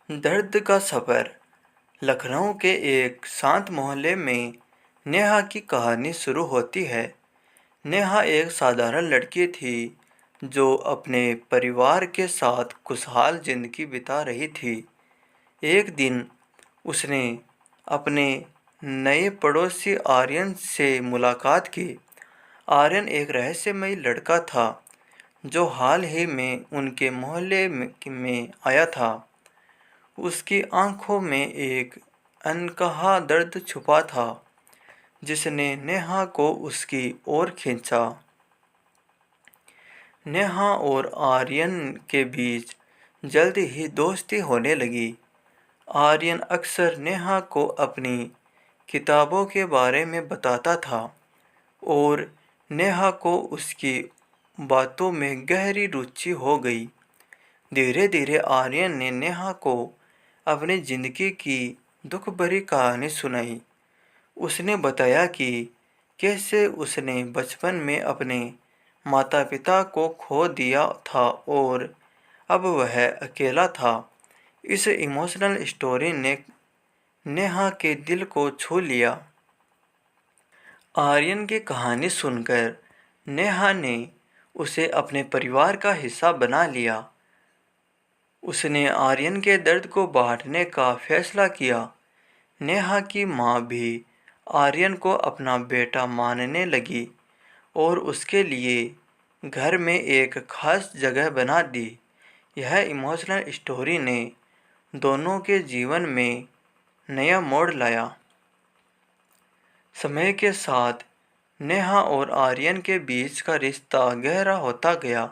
दर्द का सफ़र। लखनऊ के एक शांत मोहल्ले में नेहा की कहानी शुरू होती है। नेहा एक साधारण लड़की थी जो अपने परिवार के साथ खुशहाल जिंदगी बिता रही थी। एक दिन उसने अपने नए पड़ोसी आर्यन से मुलाकात की। आर्यन एक रहस्यमयी लड़का था जो हाल ही में उनके मोहल्ले में आया था। उसकी आंखों में एक अनकहा दर्द छुपा था जिसने नेहा को उसकी ओर खींचा। नेहा और आर्यन के बीच जल्द ही दोस्ती होने लगी। आर्यन अक्सर नेहा को अपनी किताबों के बारे में बताता था और नेहा को उसकी बातों में गहरी रुचि हो गई। धीरे धीरे आर्यन ने नेहा को अपनी जिंदगी की दुख भरी कहानी सुनाई। उसने बताया कि कैसे उसने बचपन में अपने माता पिता को खो दिया था और अब वह अकेला था। इस इमोशनल स्टोरी ने नेहा के दिल को छू लिया। आर्यन की कहानी सुनकर नेहा ने उसे अपने परिवार का हिस्सा बना लिया। उसने आर्यन के दर्द को बांटने का फैसला किया। नेहा की माँ भी आर्यन को अपना बेटा मानने लगी और उसके लिए घर में एक खास जगह बना दी। यह इमोशनल स्टोरी ने दोनों के जीवन में नया मोड़ लाया। समय के साथ नेहा और आर्यन के बीच का रिश्ता गहरा होता गया।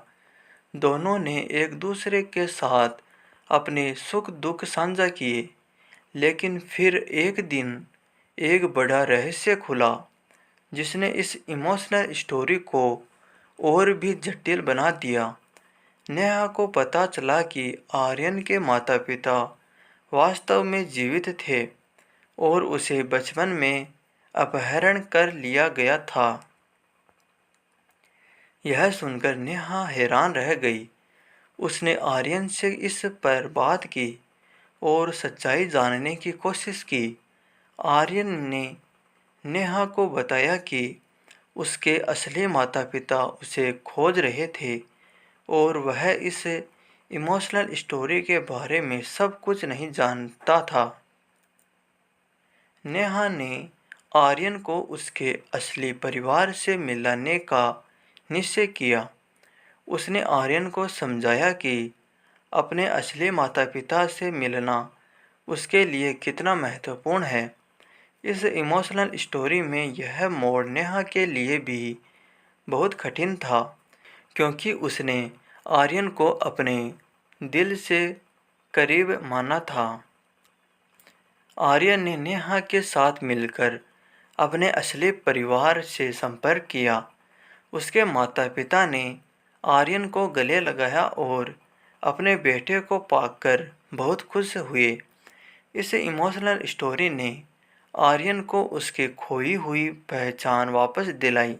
दोनों ने एक दूसरे के साथ अपने सुख दुख साझा किए। लेकिन फिर एक दिन एक बड़ा रहस्य खुला जिसने इस इमोशनल स्टोरी को और भी जटिल बना दिया। नेहा को पता चला कि आर्यन के माता पिता वास्तव में जीवित थे और उसे बचपन में अपहरण कर लिया गया था। यह सुनकर नेहा हैरान रह गई। उसने आर्यन से इस पर बात की और सच्चाई जानने की कोशिश की। आर्यन ने नेहा को बताया कि उसके असली माता पिता उसे खोज रहे थे और वह इस इमोशनल स्टोरी के बारे में सब कुछ नहीं जानता था। नेहा ने आर्यन को उसके असली परिवार से मिलाने का निश्चय किया। उसने आर्यन को समझाया कि अपने असली माता पिता से मिलना उसके लिए कितना महत्वपूर्ण है। इस इमोशनल स्टोरी में यह मोड़ नेहा के लिए भी बहुत कठिन था क्योंकि उसने आर्यन को अपने दिल से करीब माना था। आर्यन ने नेहा के साथ मिलकर अपने असली परिवार से संपर्क किया। उसके माता पिता ने आर्यन को गले लगाया और अपने बेटे को पाकर बहुत खुश हुए। इस इमोशनल स्टोरी ने आर्यन को उसकी खोई हुई पहचान वापस दिलाई।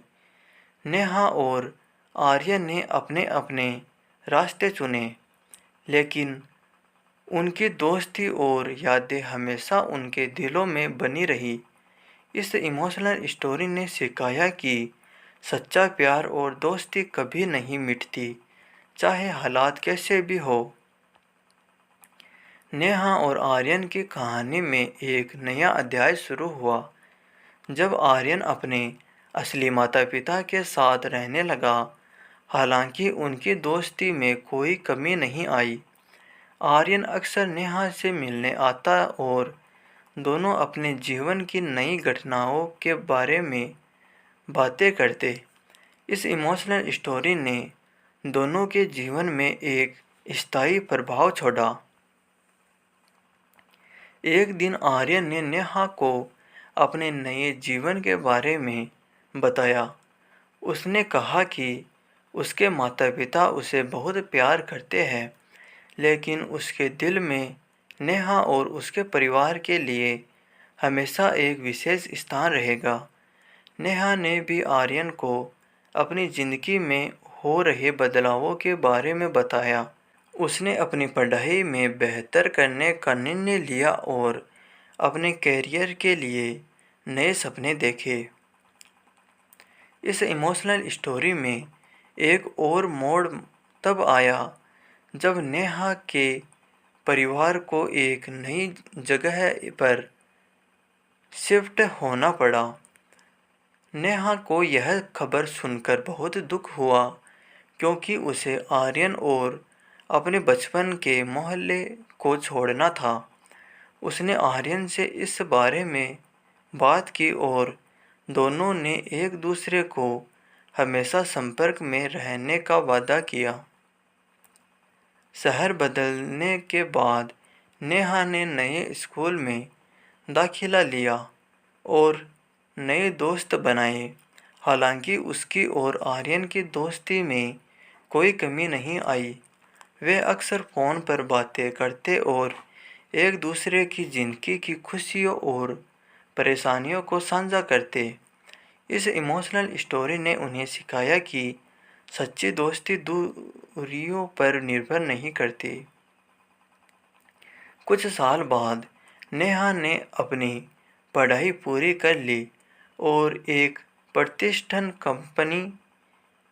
नेहा और आर्यन ने अपने अपने रास्ते चुने, लेकिन उनकी दोस्ती और यादें हमेशा उनके दिलों में बनी रही। इस इमोशनल स्टोरी ने सिखाया कि सच्चा प्यार और दोस्ती कभी नहीं मिटती, चाहे हालात कैसे भी हो। नेहा और आर्यन की कहानी में एक नया अध्याय शुरू हुआ। जब आर्यन अपने असली माता पिता के साथ रहने लगा, हालांकि उनकी दोस्ती में कोई कमी नहीं आई। आर्यन अक्सर नेहा से मिलने आता और दोनों अपने जीवन की नई घटनाओं के बारे में बातें करते। इस इमोशनल स्टोरी ने दोनों के जीवन में एक स्थायी प्रभाव छोड़ा। एक दिन आर्यन ने नेहा को अपने नए जीवन के बारे में बताया। उसने कहा कि उसके माता पिता उसे बहुत प्यार करते हैं, लेकिन उसके दिल में नेहा और उसके परिवार के लिए हमेशा एक विशेष स्थान रहेगा। नेहा ने भी आर्यन को अपनी ज़िंदगी में हो रहे बदलावों के बारे में बताया उसने अपनी पढ़ाई में बेहतर करने का निर्णय लिया और अपने कैरियर के लिए नए सपने देखे। इस इमोशनल स्टोरी में एक और मोड़ तब आया जब नेहा के परिवार को एक नई जगह पर शिफ्ट होना पड़ा। नेहा को यह खबर सुनकर बहुत दुख हुआ, क्योंकि उसे आर्यन और अपने बचपन के मोहल्ले को छोड़ना था। उसने आर्यन से इस बारे में बात की और दोनों ने एक दूसरे को हमेशा संपर्क में रहने का वादा किया। शहर बदलने के बाद नेहा ने नए स्कूल में दाखिला लिया और नए दोस्त बनाए। हालांकि उसकी और आर्यन की दोस्ती में कोई कमी नहीं आई। वे अक्सर फ़ोन पर बातें करते और एक दूसरे की ज़िंदगी की खुशियों और परेशानियों को साझा करते। इस इमोशनल स्टोरी ने उन्हें सिखाया कि सच्ची दोस्ती दूरियों पर निर्भर नहीं करती। कुछ साल बाद नेहा ने अपनी पढ़ाई पूरी कर ली और एक प्रतिष्ठित कंपनी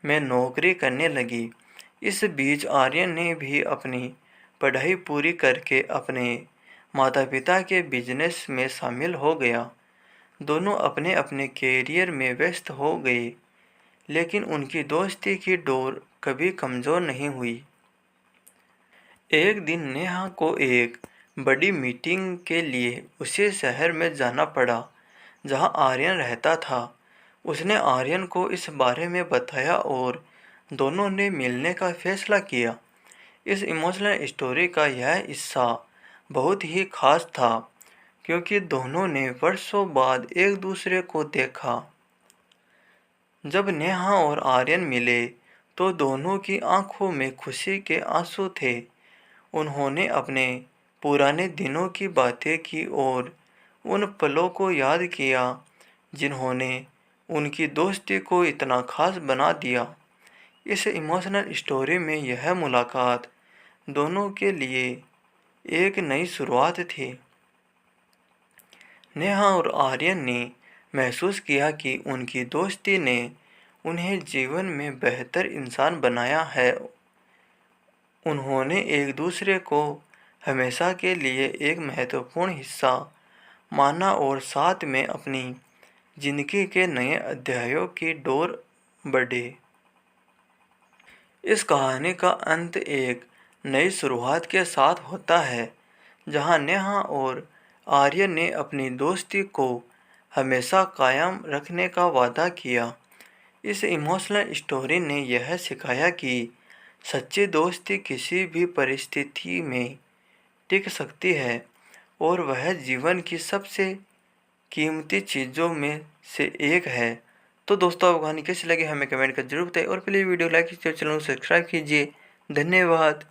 में नौकरी करने लगी। इस बीच आर्यन ने भी अपनी पढ़ाई पूरी करके अपने माता पिता के बिजनेस में शामिल हो गया। दोनों अपने अपने कैरियर में व्यस्त हो गए, लेकिन उनकी दोस्ती की डोर कभी कमज़ोर नहीं हुई। एक दिन नेहा को एक बड़ी मीटिंग के लिए उसी शहर में जाना पड़ा जहां आर्यन रहता था। उसने आर्यन को इस बारे में बताया और दोनों ने मिलने का फैसला किया। इस इमोशनल स्टोरी का यह हिस्सा बहुत ही खास था, क्योंकि दोनों ने वर्षों बाद एक दूसरे को देखा। जब नेहा और आर्यन मिले तो दोनों की आंखों में खुशी के आंसू थे। उन्होंने अपने पुराने दिनों की बातें की और उन पलों को याद किया जिन्होंने उनकी दोस्ती को इतना खास बना दिया। इस इमोशनल स्टोरी में यह मुलाकात दोनों के लिए एक नई शुरुआत थी। नेहा और आर्यन ने महसूस किया कि उनकी दोस्ती ने उन्हें जीवन में बेहतर इंसान बनाया है। उन्होंने एक दूसरे को हमेशा के लिए एक महत्वपूर्ण हिस्सा माना और साथ में अपनी जिंदगी के नए अध्यायों की डोर बढ़े। इस कहानी का अंत एक नई शुरुआत के साथ होता है, जहां नेहा और आर्यन ने अपनी दोस्ती को हमेशा कायम रखने का वादा किया। इस इमोशनल स्टोरी ने यह सिखाया कि सच्ची दोस्ती किसी भी परिस्थिति में टिक सकती है और वह जीवन की सबसे कीमती चीज़ों में से एक है। तो दोस्तों, आपको कहानी कैसी लगी हमें कमेंट कर जरूर बताइए और प्लीज़ वीडियो लाइक कीजिए, चैनल को सब्सक्राइब कीजिए। धन्यवाद।